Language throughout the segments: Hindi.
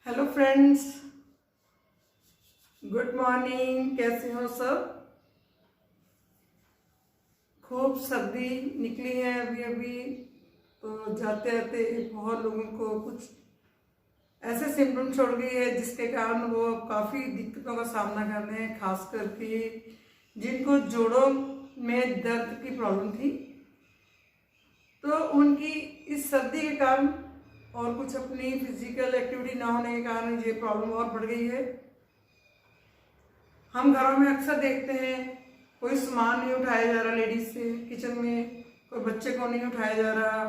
Hello friends, good morning. कैसे हो सब? खूब सर्दी निकली है अभी अभी, तो जाते आते बहुत लोगों को कुछ ऐसे सिम्टम छोड़ गई है जिसके कारण वो काफ़ी दिक्कतों का सामना कर रहे हैं, खास करके जिनको जोड़ों में दर्द की प्रॉब्लम थी, तो उनकी इस सर्दी के कारण और कुछ अपनी फिजिकल एक्टिविटी ना होने के कारण ये प्रॉब्लम और बढ़ गई है। हम घरों में अक्सर देखते हैं कोई सामान नहीं उठाया जा रहा लेडीज से किचन में, कोई बच्चे को नहीं उठाया जा रहा,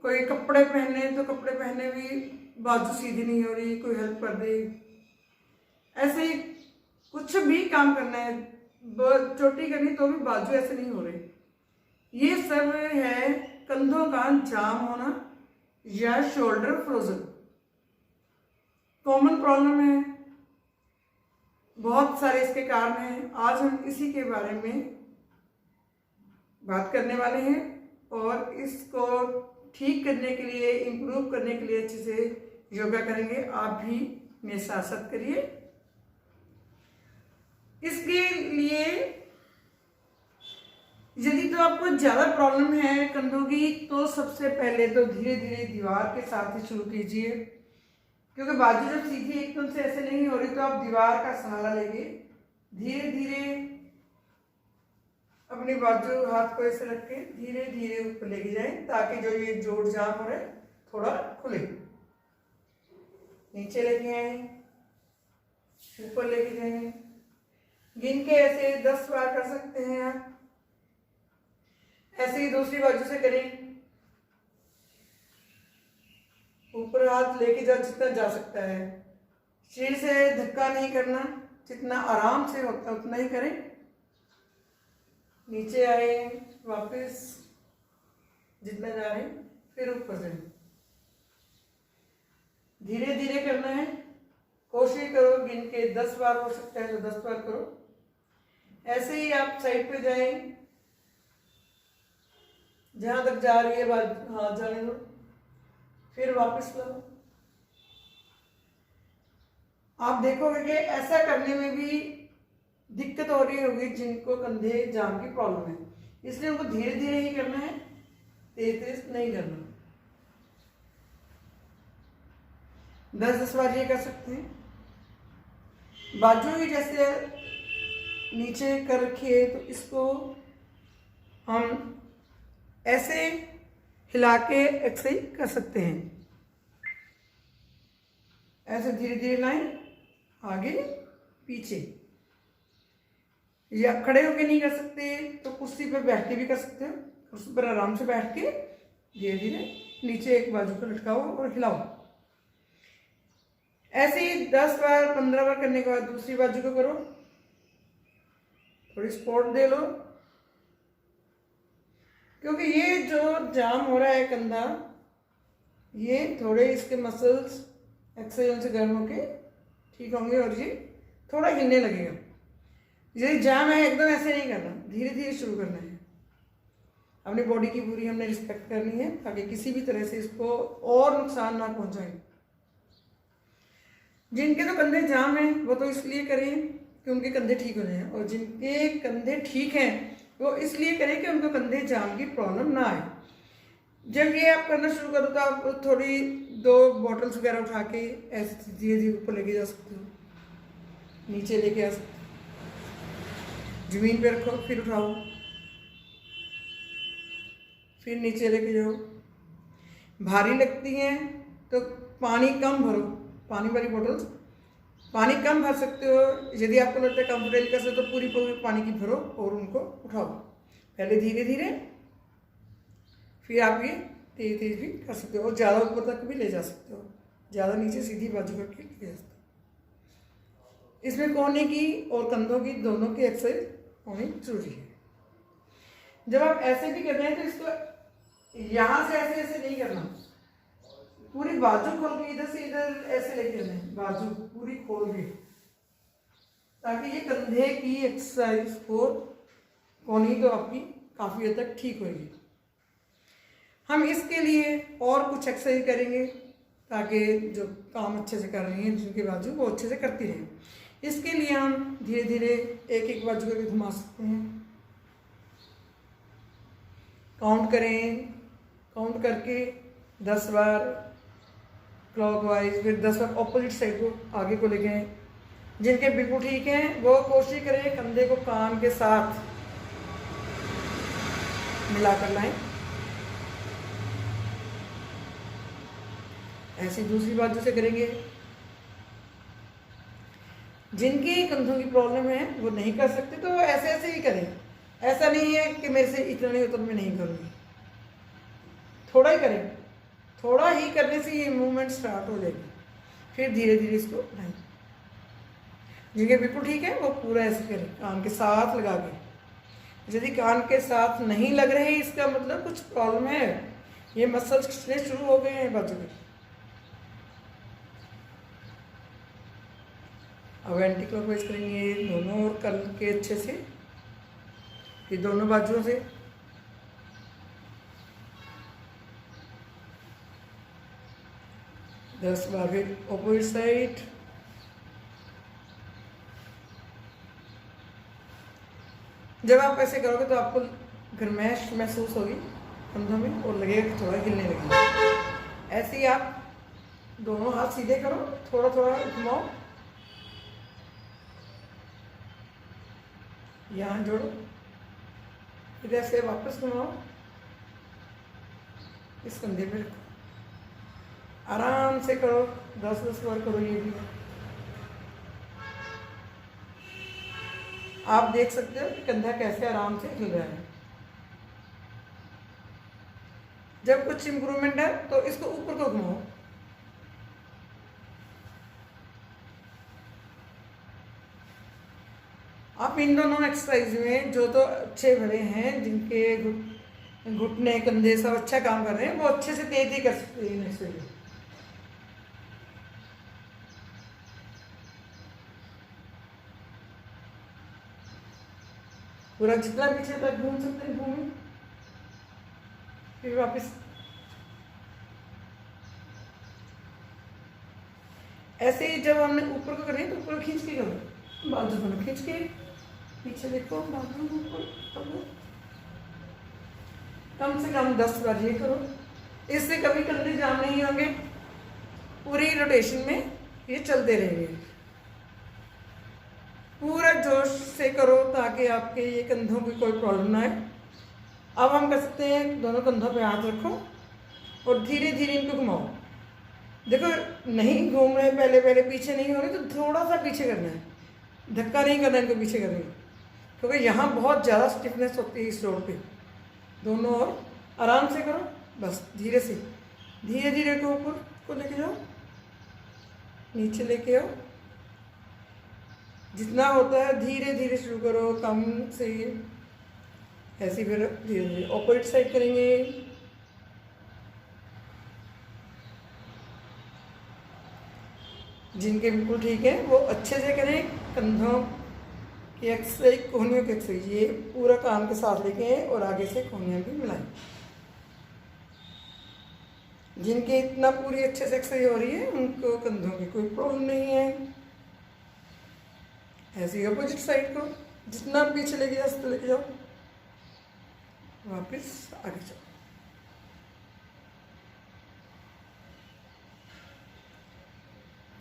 कोई कपड़े पहने तो कपड़े पहने भी बाजू सीधी नहीं हो रही, कोई हेल्प कर दे। ऐसे ही कुछ भी काम करना है, चोटी करनी तो भी बाजू ऐसे नहीं हो रही। ये सब है कंधों का जाम होना या शोल्डर फ्रोजन। कॉमन प्रॉब्लम है, बहुत सारे इसके कारण हैं। आज हम इसी के बारे में बात करने वाले हैं और इसको ठीक करने के लिए, इम्प्रूव करने के लिए अच्छे से योगा करेंगे। आप भी मेरे साथ साथ करिए। इसके लिए यदि तो आपको ज़्यादा प्रॉब्लम है कंधों की, तो सबसे पहले तो धीरे धीरे दीवार के साथ ही शुरू कीजिए, क्योंकि बाजू जब सीधी एकदम से ऐसे नहीं हो रही तो आप दीवार का सहारा लेंगे। धीरे धीरे अपनी बाजू हाथ को ऐसे रख के धीरे धीरे ऊपर लेके जाएं, ताकि जो ये जोड़ जाम हो रहा है थोड़ा खुले। नीचे लेके आए, ऊपर लेके जाएं, गिन के ऐसे 10 बार कर सकते हैं आप। ऐसे ही दूसरी बाजू से करें, ऊपर हाथ लेके जा जितना जा सकता है। शरीर से धक्का नहीं करना, जितना आराम से होता है उतना ही करें। नीचे आए, वापस जितना जा रहे हैं, फिर ऊपर जाए। धीरे धीरे करना है, कोशिश करो गिन के 10 बार हो सकता है तो 10 बार करो। ऐसे ही आप साइड पे जाएं, जहां तक जा रही है हाथ जाने दो, फिर वापस लो। आप देखोगे कि ऐसा करने में भी दिक्कत हो रही होगी जिनको कंधे जाम की प्रॉब्लम है, इसलिए उनको धीरे धीरे ही करना है, तेज तेज नहीं करना। 10-10 बार ये कर सकते हैं। बाजू ही जैसे नीचे कर रखी है, तो इसको हम ऐसे हिला के एक्सरसाइज कर सकते हैं। ऐसे धीरे धीरे लाएं, आगे पीछे। या खड़े होके नहीं कर सकते तो कुर्सी पर बैठ के भी कर सकते हो। कुर्सी पर आराम से बैठ के धीरे धीरे नीचे एक बाजू को लटकाओ और हिलाओ। ऐसे ही 10 बार 15 बार करने के बाद दूसरी बाजू को करो, थोड़ी सपोर्ट दे लो, क्योंकि ये जो जाम हो रहा है कंधा, ये थोड़े इसके मसल्स एक्सरसाइज से गर्म होके ठीक होंगे और ये थोड़ा हिलने लगेगा। ये जाम है, एकदम ऐसे नहीं करना, धीरे धीरे शुरू करना है। अपनी बॉडी की पूरी हमने रिस्पेक्ट करनी है, ताकि किसी भी तरह से इसको और नुकसान ना पहुंचाए। जिनके तो कंधे जाम हैं वो तो इसलिए करें कि उनके कंधे ठीक हो जाएं, और जिनके कंधे ठीक हैं वो इसलिए करें कि उनको कंधे जाम की प्रॉब्लम ना आए। जब ये आप करना शुरू करो तो आप थोड़ी 2 बॉटल्स वगैरह उठा के ऐसे धीरे धीरे ऊपर लेके जा सकते हो, नीचे लेके आ सकते हो, जमीन पे रखो, फिर उठाओ, फिर नीचे लेके जाओ। भारी लगती हैं तो पानी कम भरो, पानी वाली बोतल पानी कम भर सकते हो। यदि आपको लगता है कंफर्टेबल कर सकते हो तो पूरी पानी की भरो और उनको उठाओ। पहले धीरे धीरे, फिर आप ये तेज तेज भी कर सकते हो और ज़्यादा ऊपर तक भी ले जा सकते हो, ज़्यादा नीचे सीधी बाजू करके ले जा सकते हो। इसमें कोहनी की और कंधों की दोनों की एक्सरसाइज होनी जरूरी है। जब आप ऐसे भी कर रहे हैं तो इसको यहाँ से ऐसे ऐसे नहीं करना, पूरी बाजू खोल के इधर से इधर ऐसे लेके आना है, बाजू पूरी खोल के, ताकि ये कंधे की एक्सरसाइज हो। कोहनी तो आपकी काफ़ी हद तक ठीक होगी। हम इसके लिए और कुछ एक्सरसाइज करेंगे ताकि जो काम अच्छे से कर रही हैं जिनके बाजू वो अच्छे से करती रहें। इसके लिए हम धीरे धीरे एक एक बाजू को भी घुमा सकते हैं। काउंट करें, काउंट करके 10 बार क्लॉकवाइज, फिर 10 बार ऑपोजिट साइड को आगे को लेके आए। जिनके बिल्कुल ठीक हैं वो कोशिश करें कंधे को कान के साथ मिलाकर लाएं। ऐसी दूसरी बाजू से करेंगे। जिनके कंधों की प्रॉब्लम है वो नहीं कर सकते तो वो ऐसे ऐसे ही करें। ऐसा नहीं है कि मेरे से इतना नहीं होता तो मैं नहीं करूँगी, थोड़ा ही करें। थोड़ा ही करने से ये मूवमेंट स्टार्ट हो जाएगी, फिर धीरे धीरे इसको लाएं। जिनके बिल्कुल ठीक है वो पूरा ऐसे करें कान के साथ लगा के। यदि कान के साथ नहीं लग रहे इसका मतलब कुछ प्रॉब्लम है, ये मसल्स खिंचने शुरू हो गए हैं बाजू में। अब एंटी क्लॉकवाइज करेंगे दोनों और कर के अच्छे से, ये दोनों बाजुओं से। दस बार फिर अपोजिट साइड। जब आप ऐसे करोगे तो आपको गर्माइश महसूस होगी कंधों में और लगेगा कि थोड़ा हिलने लगेगा। ऐसे ही आप दोनों हाथ सीधे करो, थोड़ा थोड़ा घुमाओ, यहाँ जोड़ो, फिर ऐसे वापस घुमाओ, इस कंधे पे रखो। आराम से करो, 10-10 बार करो। ये भी आप देख सकते हो कि कंधा कैसे आराम से हिल रहा है। जब कुछ इम्प्रूवमेंट है तो इसको ऊपर को घुमाओ। आप इन दोनों एक्सरसाइज में जो तो अच्छे भले हैं, जिनके घुटने कंधे सब अच्छा काम कर रहे हैं, वो अच्छे से तेज ही कर सकते हैं एक्सरसाइज। पूरा जितना पीछे तक घूम सकते हैं घूमें, फिर वापस। ऐसे ही जब हमने ऊपर को करें तो ऊपर खींच के करो, बाजू दोनों खींच के पीछे देखो, बाजू ऊपर। कम से कम 10 बार ये करो। इससे कभी कंधे जाम नहीं होंगे, पूरी रोटेशन में ये चलते रहेंगे। पूरा जोश से करो ताकि आपके ये कंधों की कोई प्रॉब्लम ना आए। अब हम कर सकते हैं, दोनों कंधों पे हाथ रखो और धीरे धीरे इनको घुमाओ। देखो नहीं घूम रहे, पहले पहले पीछे नहीं हो रहे तो थोड़ा सा पीछे करना है, धक्का नहीं करना इनको पीछे करने, क्योंकि यहाँ बहुत ज़्यादा स्टिफनेस होती है इस रोड पे। दोनों और आराम से करो, बस धीरे से, धीरे धीरे को ऊपर को लेके जाओ, नीचे लेके आओ। जितना होता है धीरे धीरे शुरू करो, कम से। ऐसे फिर धीरे धीरे ऑपोजिट साइड करेंगे। जिनके बिल्कुल ठीक है वो अच्छे से करें कंधों की एक्सरसाइज, कोहनियों की एक्सरसाइज। ये पूरा कान के साथ लेके और आगे से कोहनियाँ भी मिलाएं। जिनके इतना पूरी अच्छे से एक्सरसाइज हो रही है उनको कंधों की कोई प्रॉब्लम नहीं है। ऐसे ही अपोजिट साइड को जितना पीछे लेके जाओ लेके जाओ, वापस आगे जाओ।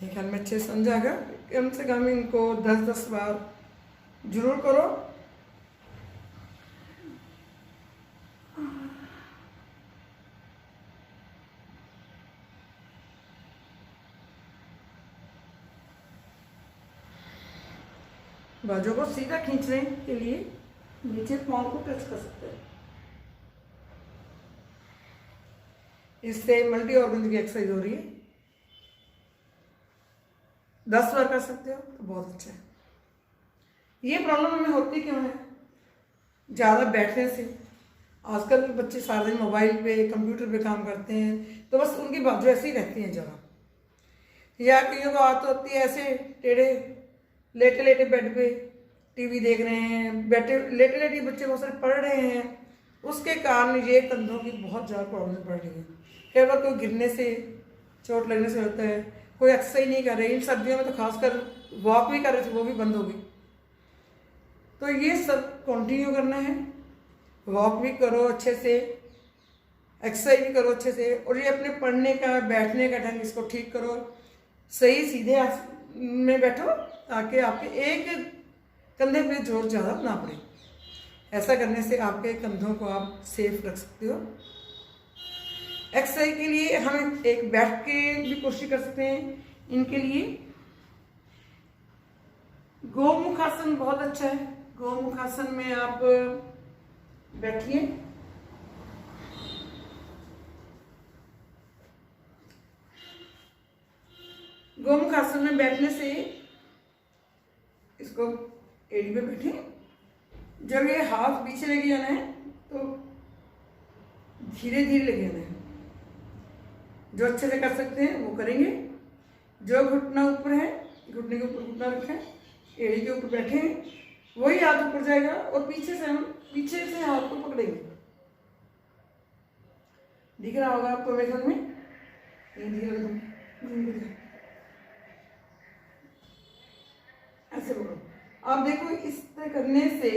ख्याल में अच्छे समझाएगा। कम से कम इनको 10-10 बार जरूर करो। बाजू को सीधा खींचने के लिए नीचे पाँव को टच कर सकते हैं। इससे मल्टी ऑर्गन की एक्सरसाइज हो रही है। 10 बार कर सकते हो तो बहुत अच्छा है। ये प्रॉब्लम हमें होती क्यों है? ज़्यादा बैठने से। आजकल बच्चे सारा दिन मोबाइल पे कंप्यूटर पे काम करते हैं तो बस उनकी बाजू ऐसे ही रहती हैं ज़रा, या कईयों को आदत होती है ऐसे टेढ़े लेटे लेटे बेड पे टीवी देख रहे हैं, बैठे लेटे लेटे बच्चे बहुत सारे पढ़ रहे हैं, उसके कारण ये कंधों की बहुत ज़्यादा प्रॉब्लम पड़ रही है। कई बार कोई गिरने से चोट लगने से होता है, कोई एक्सरसाइज नहीं कर रहे, इन सर्दियों में तो खासकर वॉक भी कर रहे थे वो भी बंद हो गई। तो ये सब कंटिन्यू करना है, वॉक भी करो अच्छे से, एक्सरसाइज भी करो अच्छे से, और ये अपने पढ़ने का बैठने का ढंग इसको ठीक करो, सही सीधे में बैठो ताकि आपके एक कंधे पे जोर ज़्यादा ना पड़े। ऐसा करने से आपके कंधों को आप सेफ रख सकते हो। एक्सरसाइज के लिए हम एक बैठ के भी कोशिश कर सकते हैं। इनके लिए गोमुखासन बहुत अच्छा है। गोमुखासन में आप बैठिए, गोमुखासन में बैठने से इसको एड़ी पे बैठे, जब ये हाथ पीछे लेके जाना है तो धीरे धीरे लेके जाना है। जो अच्छे से कर सकते हैं वो करेंगे। जो घुटना ऊपर है, घुटने के ऊपर घुटना रखें, एड़ी के ऊपर बैठे हैं, वही हाथ ऊपर जाएगा और पीछे से हम पीछे से हाथ को पकड़ेंगे। दिख रहा होगा आपको मेरे ख्याल में, धीरे ऐसे पकड़ो। आप देखो इस तरह करने से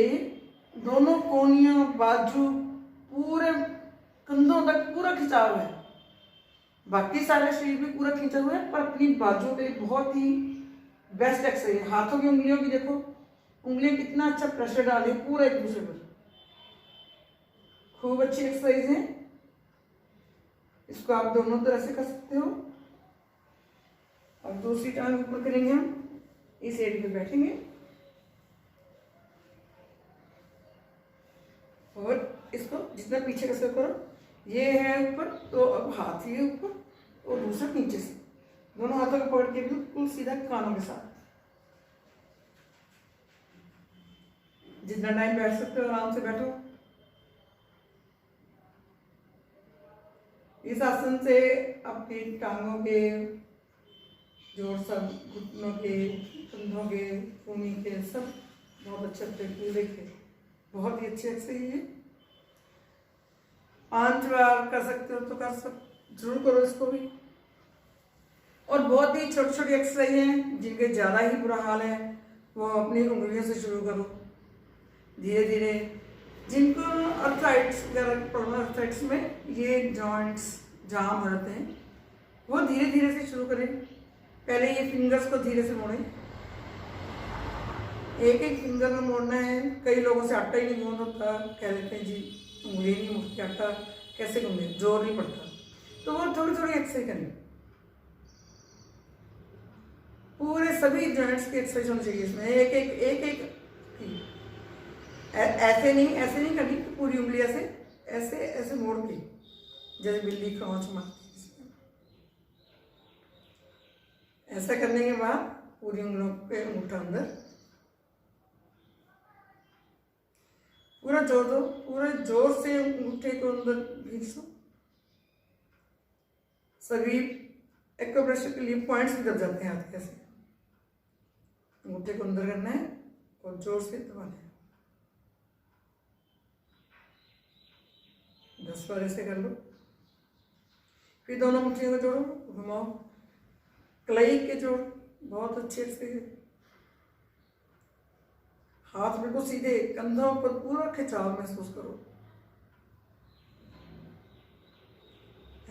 दोनों कोनियां, बाजू, पूरे कंधों तक पूरा खिंचाव है। बाकी सारा शरीर भी पूरा खींचा हुआ है, पर अपनी बाजू पे बहुत ही बेस्ट एक्सरसाइज है। हाथों की उंगलियों की देखो, उंगलियां कितना अच्छा प्रेशर डाले पूरा एक दूसरे पर, खूब अच्छी एक्सरसाइज है। इसको आप दोनों तरह से कर सकते हो। अब दूसरी टांग ऊपर करेंगे, हम इस एड़ी पे बैठेंगे और इसको जितना पीछे का करो। ये है ऊपर, तो अब हाथ ये ऊपर और दूसरा नीचे से, दोनों हाथों को पकड़ के बिल्कुल सीधा कानों के साथ। जितना टाइम बैठ सकते हो आराम से बैठो। इस आसन से अपनी टांगों के जोड़, सब घुटनों के, कंधों के, कूनी के, सब बहुत अच्छे पूरे के बहुत ही अच्छी एक्सरसाइज है। 5 बार कर सकते हो तो जरूर करो इसको भी। और बहुत ही छोटी छोटी एक्सरसाइज हैं जिनके ज़्यादा ही बुरा हाल है, वो अपनी उंगलियों से शुरू करो धीरे धीरे। जिनको अर्थराइट्स वगैरह प्रॉब्लम, अर्थराइट्स में ये जॉइंट्स जाम हो जाते हैं, वो धीरे धीरे से शुरू करें। पहले ये फिंगर्स को धीरे से मोड़ें, एक एक फिंगर में मोड़ना है। कई लोगों से आटा ही नहीं गूंद होता, कह देते हैं जी उंगली नहीं मुड़ती, आटा कैसे गूंदे, जोर नहीं पड़ता। तो वो थोड़ी थोड़ी एक्सरसाइज करें। पूरे सभी जॉइंट्स की एक्सरसाइज होनी चाहिए इसमें, एक एक ऐसे नहीं करनी, पूरी उंगली ऐसे ऐसे मोड़ के, जैसे बिल्ली खरोंच मारती है। ऐसा करने के बाद पूरी उंगलियों पे अंगूठा अंदर, पूरा जोर दो, पूरे जोर से अंगूठे को अंदर घिसो। सभी एक्यूप्रेशर के लिए पॉइंट्स भी दब जाते हैं हाथ के, ऐसे अंगूठे को अंदर करना है और जोर से दबाना है। 10 बार ऐसे कर लो। फिर दोनों मुट्ठियों को जोड़ो, घुमाओ, कलाई के जोड़, बहुत अच्छे से। हाथ बिल्कुल सीधे, कंधों पर पूरा खिंचाव महसूस करो।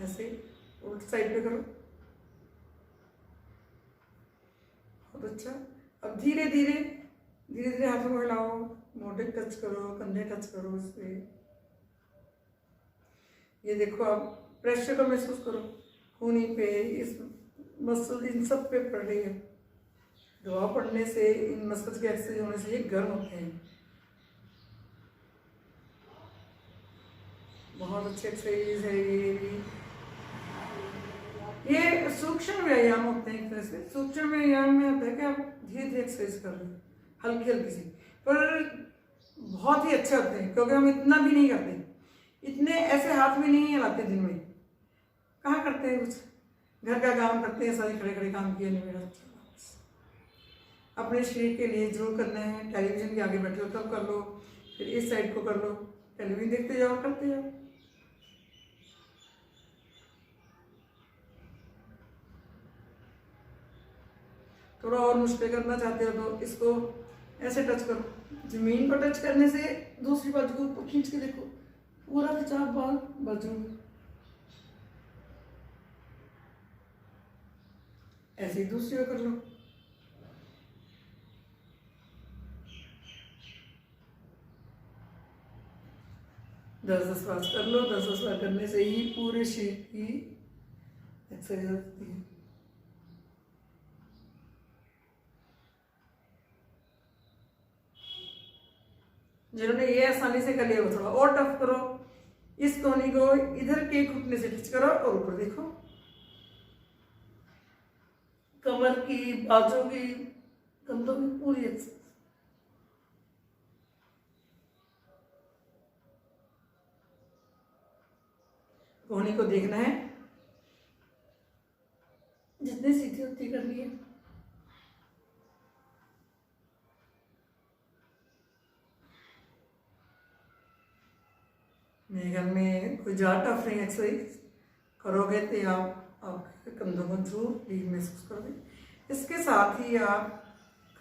ऐसे उल्टी साइड पे करो, बहुत अच्छा। अब धीरे धीरे हाथों को हिलाओ, मोढे टच करो, कंधे टच करो इससे। ये देखो, आप प्रेशर को महसूस करो, खूनी पे, इस मसल, इन सब पे पड़ रही है। दबाव पड़ने से, इन मसल्स के एक्सरसाइज होने से ये गर्म होते हैं। बहुत अच्छी एक्सरसाइज है ये भी। ये सूक्ष्म व्यायाम होते हैं एक तरह से। सूक्ष्म व्यायाम में होता है कि आप धीरे धीरे एक्सरसाइज कर रहे हैं, हल्की हल्की सी, पर बहुत ही अच्छे होते हैं, क्योंकि हम इतना भी नहीं करते, इतने ऐसे हाथ में नहीं हिलाते दिन में। कहाँ करते हैं, कुछ घर का काम करते हैं, सारे खड़े खड़े काम किए नहीं। मेरा अपने शरीर के लिए जरूर करना है। टेलीविजन के आगे बैठे हो तब कर लो, फिर इस साइड को कर लो, टेलीविजन देखते जाओ, करते जाओ। थोड़ा और मुश्किल करना चाहते हो तो इसको ऐसे टच करो। जमीन पर टच करने से दूसरी बाजू को ऊपर खींच के देखो, पूरा खिंचाव बाल बाजू में। ऐसे ही दूसरी ओर कर लो। दस बार कर लो। 10 बार करने से ही पूरे शरीर की एक्सरसाइज होती है। जिन्होंने ये आसानी से कर लिया वो थोड़ा और टफ करो। इस कोहनी को इधर के घुटने से टच करो और ऊपर देखो। कमर की, बाजू की, कंधों की पूरी एक्सरसाइज। कोहनी को देखना है, जितनी सीधी होती करनी है। मेरे ख्याल में कोई ज़्यादा टफ नहीं एक्सरसाइज करोगे तो आप आपके कंधों को जरूर रिलीफ महसूस करोगे। इसके साथ ही आप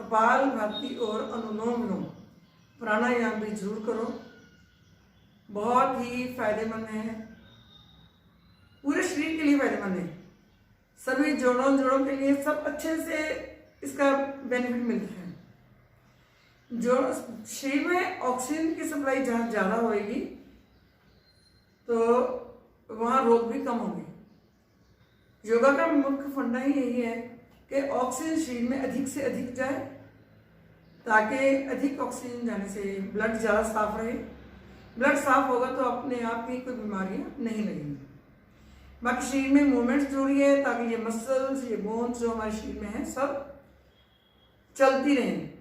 कपालभाति और अनुलोम विलोम प्राणायाम भी जरूर करो। बहुत ही फायदेमंद है, पूरे शरीर के लिए फायदेमंद है। सभी जोड़ों के लिए सब अच्छे से इसका बेनिफिट मिलता है। जो शरीर में ऑक्सीजन की सप्लाई जहाँ ज़्यादा होएगी तो वहाँ रोग भी कम होंगे। योगा का मुख्य फंडा ही यही है कि ऑक्सीजन शरीर में अधिक से अधिक जाए, ताकि अधिक ऑक्सीजन जाने से ब्लड ज़्यादा साफ रहे। ब्लड साफ होगा तो अपने आप ही कोई बीमारियाँ नहीं लगेंगी। बाकी शरीर में मूवमेंट्स जरूरी है, ताकि ये मसल्स, ये बोन्स जो हमारे शरीर में हैं सब चलती रहें।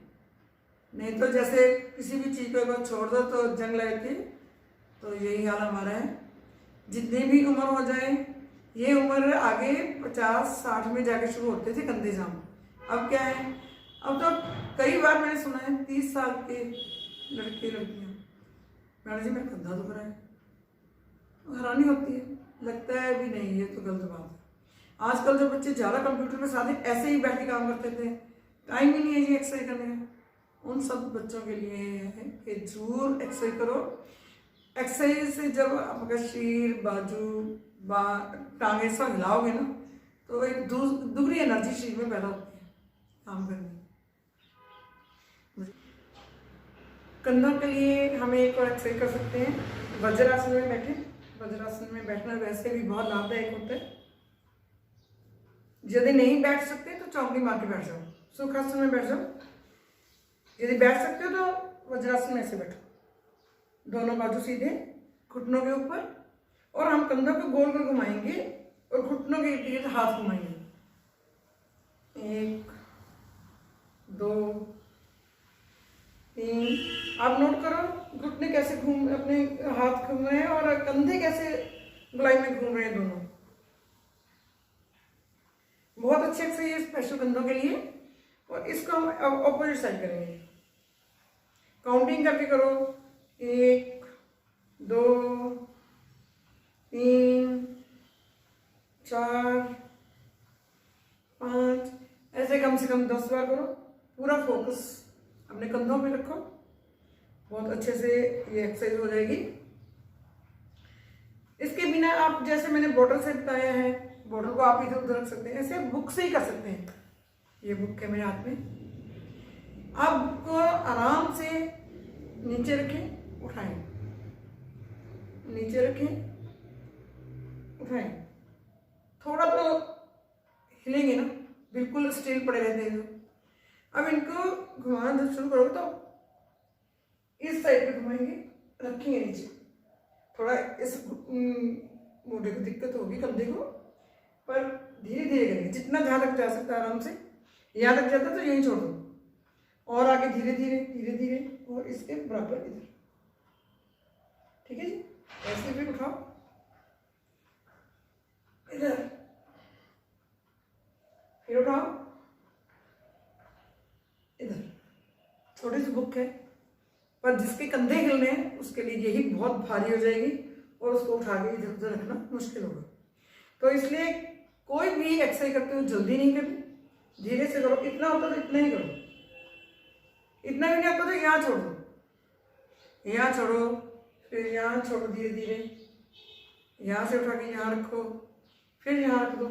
नहीं तो जैसे किसी भी चीज़ को एक बार छोड़ दो तो जंग लगती, तो यही हाल हमारा है। जितनी भी उम्र हो जाए, ये उम्र आगे 50-60 में जाके शुरू होते थे कंधे जाम। अब क्या है, अब तो कई बार मैंने सुना है 30 साल के लड़के लड़कियाँ, मैडम जी मेरा कंधा दुख रहा है। हैरानी होती है, लगता है भी नहीं ये तो गलत बात है। आजकल जो बच्चे ज़्यादा कंप्यूटर के साथ ऐसे ही बैठ के काम करते थे, टाइम ही नहीं है ये एक्सरसाइज करने का। उन सब बच्चों के लिए है कि जरूर एक्सरसाइज करो। एक्सरसाइज से जब आपका शरीर, बाजू, टांगे सब हिलाओगे ना, तो एक दुगनी एनर्जी शरीर में पैदा होती है काम करने। कंधों के लिए हम एक और एक्सरसाइज कर सकते हैं, वज्रासन में बैठे। वज्रासन में बैठना वैसे भी बहुत लाभदायक होता है। यदि नहीं बैठ सकते तो चौकड़ी मार के बैठ जाओ, सुखासन में बैठ जाओ। यदि बैठ सकते हो तो वज्रासन में ऐसे बैठो, दोनों बाजू सीधे, घुटनों के ऊपर, और हम कंधों को गोल गोल घुमाएंगे और घुटनों के इर्द गिर्द हाथ घुमाएंगे। 1 2 3। आप नोट करो घुटने कैसे घूम, अपने हाथ घूम रहे हैं और कंधे कैसे गोलाई में घूम रहे हैं दोनों। बहुत अच्छे एक्सरसाइज स्पेशल कंधों के लिए। और इसको हम ऑपोजिट साइड करेंगे, काउंटिंग करके करो। 1 2 3 4 5, ऐसे कम से कम 10 बार करो। पूरा फोकस अपने कंधों पे रखो, बहुत अच्छे से ये एक्सरसाइज हो जाएगी। इसके बिना आप, जैसे मैंने बोतल से बताया है, बोतल को आप इधर उधर रख सकते हैं, ऐसे बुक से ही कर सकते हैं। ये बुक है मेरे हाथ में। आप बुक को आराम से नीचे रखें, उठाएं, नीचे रखें, उठाएं। थोड़ा तो हिलेंगे ना, बिल्कुल स्टिल पड़े रहते हैं। अब इनको घुमाना जब शुरू करोगे तो इस साइड पे घुमाएंगे, रखेंगे नीचे। थोड़ा इस मोटे को दिक्कत होगी कंधे को, पर धीरे धीरे करेंगे, जितना जहाँ तक जा सकता है आराम से। यहाँ तक जाता तो यहीं छोड़ दो, और आगे धीरे धीरे धीरे धीरे, और इसके बराबर इधर। ठीक है जी, ऐसे भी उठाओ, इधर फिर उठाओ, इधर। छोटी सी बुक है, पर जिसके कंधे हिलने हैं उसके लिए यही बहुत भारी हो जाएगी, और उसको उठा के इधर उधर रखना मुश्किल होगा। तो इसलिए कोई भी एक्सरसाइज करते हुए जल्दी नहीं करनी, धीरे से करो, इतना होता तो इतना ही करो, इतना भी नहीं होता तो यहाँ छोड़ो, यहाँ छोड़ो, फिर यहाँ छोड़ो, धीरे धीरे यहाँ से उठा के यहाँ रखो, फिर यहाँ रख दो।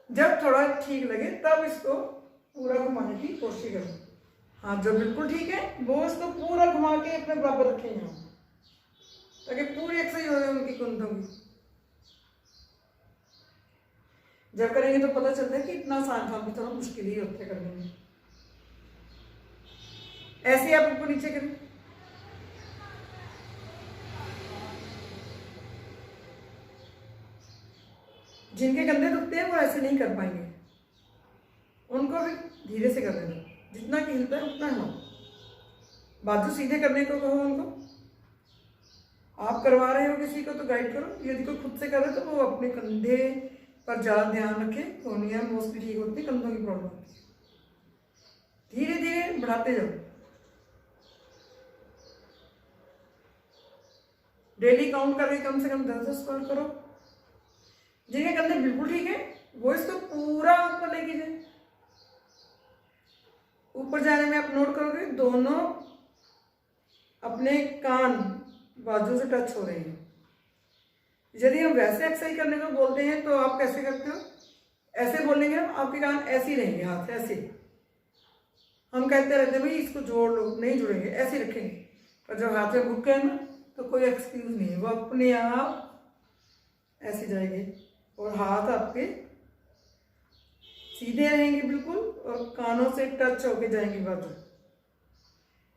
जब थोड़ा ठीक लगे तब इसको पूरा घुमाने की कोशिश करो। हाँ, जो बिल्कुल ठीक है वो इसको पूरा घुमा के अपने बराबर रखें यहाँ, ताकि पूरी एक्सरसाइज हो जाए उनकी कंधों की। जब करेंगे तो पता चलता है कि इतना आसान काम भी थोड़ा मुश्किल ही होता है करने में। ऐसे ही आप ऊपर नीचे करें। जिनके कंधे दुखते हैं वो ऐसे नहीं कर पाएंगे, उनको भी धीरे से कर देना, जितना कि हिलता है उतना हो। बाजू सीधे करने को कहो उनको। आप करवा रहे हो किसी को तो गाइड करो, यदि कोई खुद से करे तो वो अपने कंधे पर ज़्यादा ध्यान रखे। कोनिया मोस्टली ठीक होती है, कंधों की प्रॉब्लम होती है। धीरे धीरे बढ़ाते जाओ। डेली काउंट करके कम से कम 10-10 बार करो। जिनके कंधे बिल्कुल ठीक है वो इसको पूरा ऊपर लेके जाए। ऊपर जाने में आप नोट करोगे दोनों अपने कान बाजू से टच हो रहे हैं। यदि हम वैसे एक्सरसाइज करने को बोलते हैं तो आप कैसे करते हो? ऐसे बोलेंगे हम, आपके कान ऐसे ही रहेंगे, हाथ ऐसे। हम कहते रहते हैं भाई इसको जोड़ लो, नहीं जुड़ेंगे, ऐसे ही रखेंगे। पर जब हाथ में बुके हैं ना तो कोई एक्सक्यूज नहीं है, वो अपने आप ऐसे जाएंगे और हाथ आपके सीधे रहेंगे बिल्कुल और कानों से टच होके जाएंगे बाजू।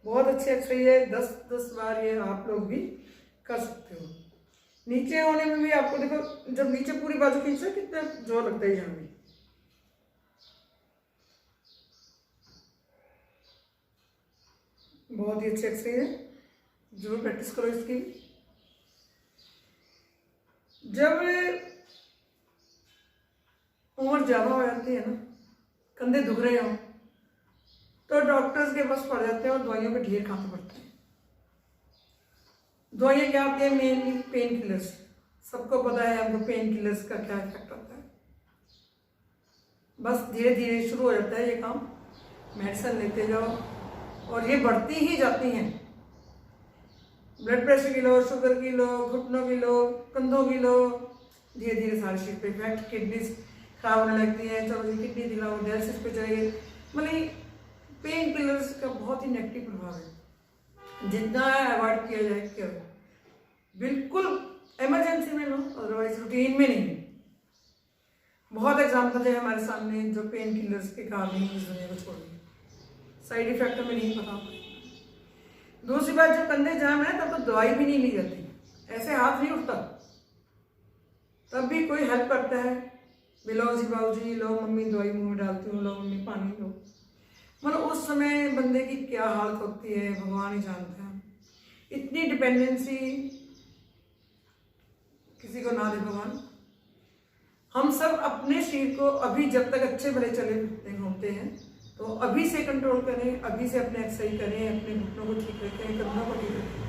बहुत अच्छी एक्सरसाइज है, 10-10 बार ये आप लोग भी कर सकते हो। नीचे होने में भी आपको देखो, जब नीचे पूरी बाजू खींचो कितना जोर लगता है यहाँ भी। बहुत ही अच्छी एक्सरसाइज है, जरूर प्रैक्टिस करो इसकी। जब उम्र ज़्यादा हो जाती है ना, कंधे दुख रहे हो तो डॉक्टर्स के पास पड़ जाते हैं और दवाइयों पे ढेर खाते पड़ते हैं। दवाइयाँ क्या होती है? Mainly pain killers. सबको पता है हमको पेन किलर्स का क्या इफेक्ट होता है। बस धीरे धीरे शुरू हो जाता है ये काम। मेडिसिन लेते जाओ और ये बढ़ती ही जाती हैं। ब्लड प्रेशर की लो, शुगर की लो, घुटनों की लो, कंधों की लो, धीरे धीरे सारे शरीर पे इफेक्ट। किडनी खराब होने लगती है, चलो जी किडनी दिखाओ, डायलिसिस पे चले। मतलब पेन किलर्स का बहुत ही नेगेटिव प्रभाव है। जितना अवॉइड किया जाए करो। बिल्कुल इमरजेंसी में लो, अदरवाइज रूटीन में नहीं। बहुत एग्जाम्पल है हमारे सामने जो पेन किलर्स के कारण ही इस दुनिया को छोड़ दिए। साइड इफेक्ट हमें नहीं पता। दूसरी बात, जब कंधे जाम है तब तो दवाई भी नहीं ली जाती, ऐसे हाथ नहीं उठता, तब भी कोई हेल्प करता है। बिलो जी बाबू जी, लो मम्मी दवाई मुंह में डालती हूँ, लो मम्मी पानी लो। मतलब उस समय बंदे की क्या हालत होती है भगवान ही जानता है। इतनी डिपेंडेंसी किसी को ना दे भगवान। हम सब अपने शरीर को अभी जब तक अच्छे भले चले फिरते घूमते हैं तो अभी से कंट्रोल करें, अभी से अपने एक्सरसाइज करें, अपने घुटनों को ठीक रखें, कंधों को ठीक रखें।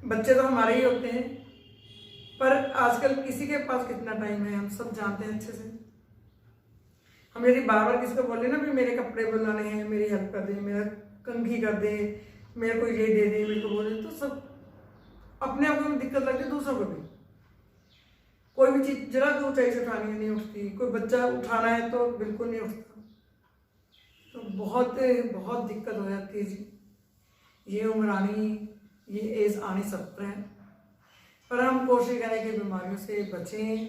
बच्चे तो हमारे ही होते हैं, पर आजकल किसी के पास कितना टाइम है हम सब जानते हैं अच्छे से। हम यदि बार बार किसी को बोले ना भी मेरे कपड़े बनाने हैं, मेरी हेल्प कर दे, मेरा कंघी कर दे, मेरे को ये दे दे, मेरे को बोले, तो सब अपने आप को दिक्कत लगती है, दूसरों को भी। कोई भी चीज़ जरा भी ऊंचाई से उठानी नहीं उठती, कोई बच्चा उठाना है तो बिल्कुल नहीं उठता। तो बहुत बहुत दिक्कत हो जाती है जी। ये उम्र आनी, ये एज आनी सब है, पर हम कोशिश करें कि बीमारियों से बचें।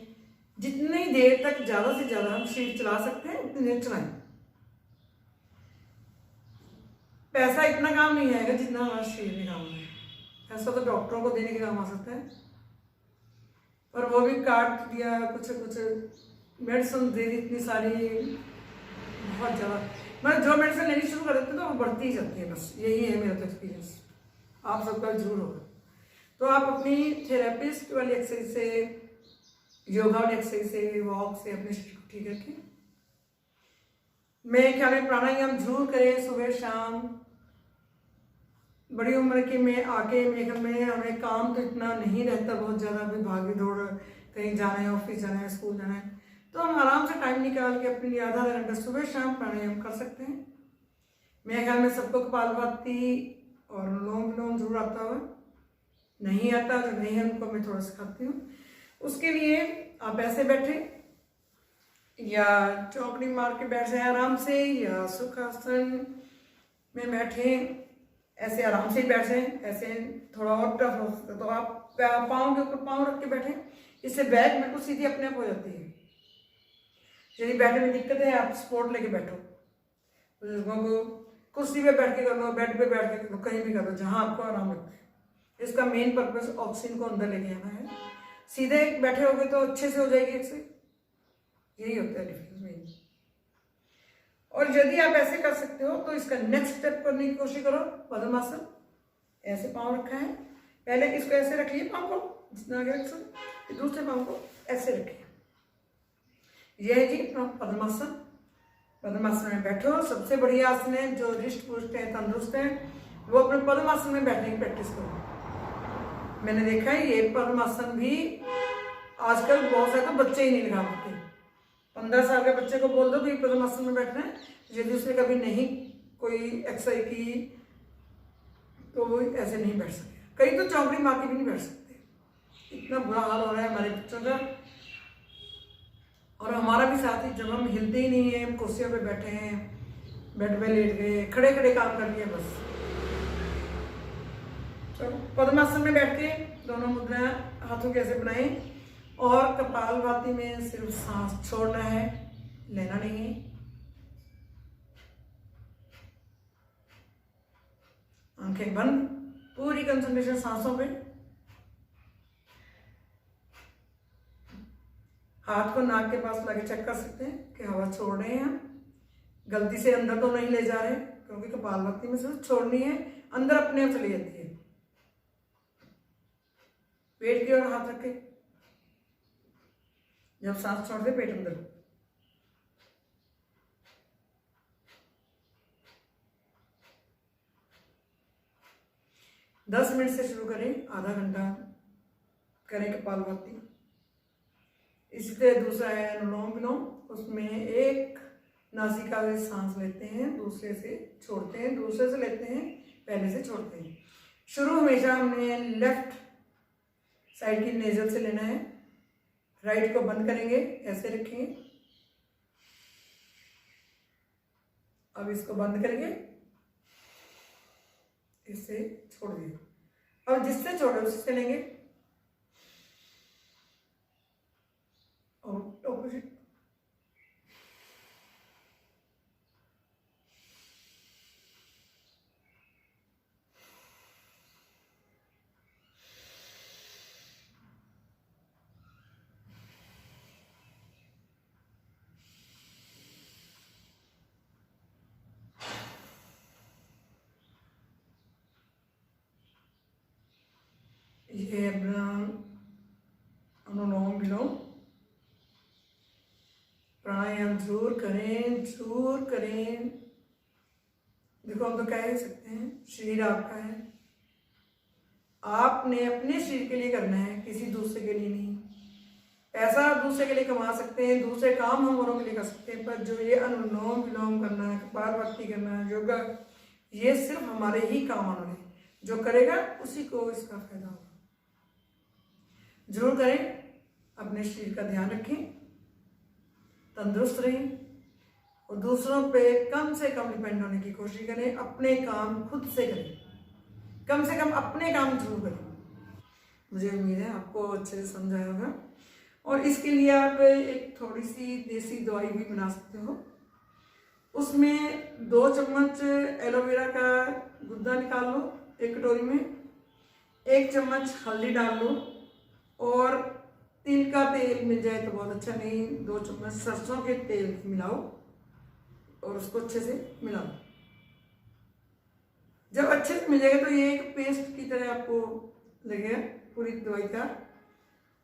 जितनी देर तक ज़्यादा से ज़्यादा हम शरीर चला सकते हैं उतनी देर चलाएं। पैसा इतना काम नहीं आएगा जितना हमारा शरीर में काम है। पैसा तो डॉक्टरों को देने के काम आ सकता है, पर वो भी काट दिया, कुछ मेडिसिन दे दी इतनी सारी, बहुत ज़्यादा। मतलब जो मेडिसिन लेनी शुरू कर देते हैं तो वो बढ़ती ही जाती है। बस यही है मेरा तो एक्सपीरियंस, आप सबका जरूर होगा। तो आप अपनी थेरेपिस्ट वाली एक्सरसाइज से, योगा वाली एक्सरसाइज से, वॉक से अपने शरीर को ठीक रखें। मेरे ख्याल में प्राणायाम जरूर करें सुबह शाम। बड़ी उम्र के में आके मेरे ख्याल में हमें काम तो इतना नहीं रहता बहुत ज़्यादा, भागी दौड़, कहीं जाना है, ऑफिस जाना है, स्कूल जाना है, तो हम आराम से टाइम निकाल के अपने लिए आधा घंटा सुबह शाम प्राणायाम कर सकते हैं। मेरे ख्याल में सबको कपालभाति और अनुलोम विलोम जरूर आता होगा। नहीं आता जो नहीं है उनको मैं थोड़ा सिखाती हूँ। उसके लिए आप ऐसे बैठे या चौकड़ी मार के बैठ जाए आराम से, या सुखासन में बैठे, ऐसे आराम से ही बैठ जाए। ऐसे थोड़ा और टफ हो सकता है तो आप पाँव के ऊपर पाँव रख के बैठे, इससे बैक बिल्कुल सीधी अपने आप हो जाती है। यदि बैठने में दिक्कत है आप सपोर्ट लेके बैठो, बुजुर्गों को कुर्सी पे बैठ के कर लो, बेड पे बैठ के कर लो, कहीं भी कर लो जहाँ आपको आराम लगता है। इसका मेन पर्पस ऑक्सीजन को अंदर लेके आना है। सीधे बैठे होगे तो अच्छे से हो जाएगी एक्सरसाइज, यही होता है डिफरेंस मेन। और यदि आप ऐसे कर सकते हो तो इसका नेक्स्ट स्टेप करने की कोशिश करो। पद्मासन, ऐसे पाँव रखा है, पहले इसको ऐसे रखिए पाँव को जितना आगे रख सकते, दूसरे पाँव को ऐसे रखिए। यह है जी पद्मासन। पद्मासन में बैठो। सबसे बढ़िया आसन है, जो रिष्ट पुष्ट है, तंदुरुस्त है, वो अपने पद्मासन में बैठने की प्रैक्टिस करो। मैंने देखा है ये पद्मासन भी आजकल बहुत सारे तो बच्चे ही नहीं लगा पाते। 15 साल के बच्चे को बोल दो कि पद्मासन में बैठना है, यदि उसने कभी नहीं कोई एक्सरसाइज की तो वो ऐसे नहीं बैठ सकते। कई तो चौकड़ी मार के भी नहीं बैठ सकते। इतना बुरा हाल हो रहा है हमारे बच्चों का और हमारा भी साथ ही। जब हम हिलते ही नहीं है, हम कुर्सियों पे बैठे हैं, बेड पे लेट गए, खड़े खड़े काम कर लिए बस। चलो पद्मासन में बैठ के दोनों मुद्रा हाथों के ऐसे बनाए और कपालभाति में सिर्फ सांस छोड़ना है, लेना नहीं है। आंखें बंद, पूरी कंसंट्रेशन सांसों पे। हाथ को नाक के पास लाके चेक कर सकते हैं कि हवा छोड़ रहे हैं हम, गलती से अंदर तो नहीं ले जा रहे, क्योंकि कपालभाति में सिर्फ छोड़नी है, अंदर अपने आप चली जाती है। पेट की ओर हाथ रखे, जब सांस छोड़ते पेट अंदर। दस मिनट से शुरू करें, आधा घंटा करें कपालभाति। इसी तरह दूसरा है अनुलोम विलोम। उसमें एक नासिका से सांस लेते हैं, दूसरे से छोड़ते हैं, दूसरे से लेते हैं, पहले से छोड़ते हैं। शुरू हमेशा हमने लेफ्ट साइड की नेजल से लेना है। राइट को बंद करेंगे, ऐसे रखेंगे। अब इसको बंद करेंगे, इससे छोड़ दिए। अब जिससे छोड़े उससे लेंगे और ऑपोजिट। ये अपना अनुलोम विलोम प्राणायाम जरूर करें, जरूर करें। देखो हम तो कह ही सकते हैं, शरीर आपका है, आपने अपने शरीर के लिए करना है, किसी दूसरे के लिए नहीं। पैसा आप दूसरे के लिए कमा सकते हैं, दूसरे काम हम औरों के लिए कर सकते हैं, पर जो ये अनुलोम विलोम करना है, कपालभाति करना है, योगा, ये सिर्फ हमारे ही काम आने वाले। जो करेगा उसी को इसका फायदा होगा। जरूर करें, अपने शरीर का ध्यान रखें, तंदुरुस्त रहें और दूसरों पे कम से कम डिपेंड होने की कोशिश करें। अपने काम खुद से करें, कम से कम अपने काम जरूर करें। मुझे उम्मीद है आपको अच्छे से समझाया होगा। और इसके लिए आप एक थोड़ी सी देसी दवाई भी बना सकते हो। उसमें 2 चम्मच एलोवेरा का गुद्दा निकाल लो एक कटोरी में, 1 चम्मच हल्दी डाल लो और तिल का तेल मिल जाए तो बहुत अच्छा, नहीं 2 चम्मच सरसों के तेल मिलाओ और उसको अच्छे से मिलाओ। जब अच्छे से मिलेगा तो ये एक पेस्ट की तरह आपको लगेगा पूरी दवाई का।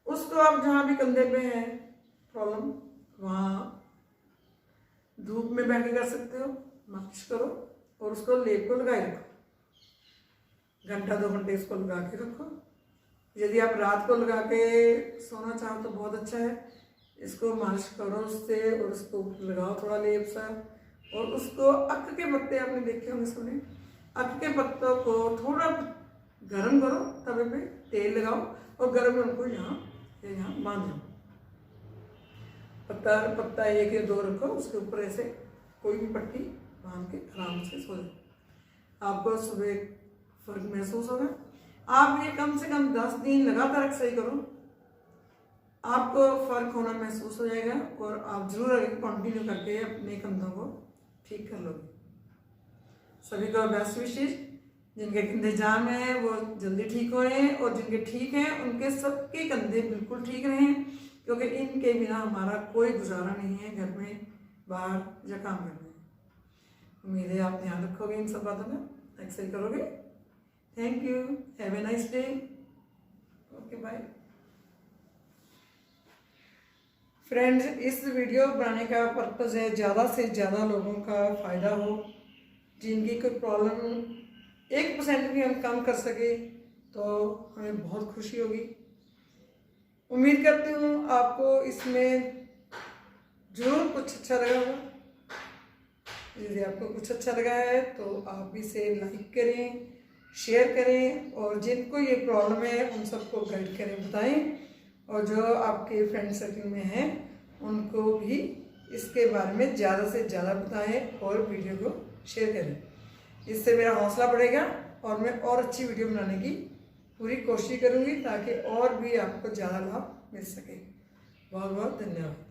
उसको आप जहाँ भी कंधे पे है प्रॉब्लम, वहाँ धूप में बैठ के कर सकते हो, मालिश करो और उसको लेप को लगाए रखो। घंटा 2 घंटे इसको लगा के रखो। यदि आप रात को लगा के सोना चाहो तो बहुत अच्छा है, इसको मालिश करो उससे और उसको लगाओ थोड़ा लेप सा। और उसको अक के पत्ते आपने देखे होंगे सुने, अक के पत्तों को थोड़ा गर्म करो, तवे पे तेल लगाओ और गर्म में उनको यहाँ बांध लो। पत्ता 1 या 2 रखो, उसके ऊपर ऐसे कोई भी पट्टी बांध के आराम से सो जाओ। आपको सुबह फर्क महसूस होगा। आप ये कम से कम 10 दिन लगातार एक्सरसाइज करो, आपको फर्क होना महसूस हो जाएगा और आप जरूर आगे कंटिन्यू करके अपने कंधों को ठीक कर लोगे। सभी को बेस्ट विशेष। जिनके कंधे जाम हैं वो जल्दी ठीक हो रहे हैं और जिनके ठीक हैं उनके सबके कंधे बिल्कुल ठीक रहें, क्योंकि इनके बिना हमारा कोई गुजारा नहीं है घर में, बाहर या काम करने में। उम्मीद है आप ध्यान रखोगे इन सब बातों का, एक्सरसाइज करोगे। Thank you, have a nice day, okay bye. Friends, इस वीडियो बनाने का पर्पज़ है ज़्यादा से ज़्यादा लोगों का फ़ायदा हो। जिनकी कोई प्रॉब्लम 1% भी हम कम कर सके तो हमें बहुत खुशी होगी। उम्मीद करती हूँ आपको इसमें जरूर कुछ अच्छा लगा होगा। यदि आपको कुछ अच्छा लगा है तो आप इसे लाइक करें, शेयर करें और जिनको ये प्रॉब्लम है उन सबको गाइड करें, बताएं। और जो आपके फ्रेंड सर्कल में हैं उनको भी इसके बारे में ज़्यादा से ज़्यादा बताएं और वीडियो को शेयर करें। इससे मेरा हौसला बढ़ेगा और मैं और अच्छी वीडियो बनाने की पूरी कोशिश करूँगी ताकि और भी आपको ज़्यादा लाभ मिल सके। बहुत बहुत धन्यवाद।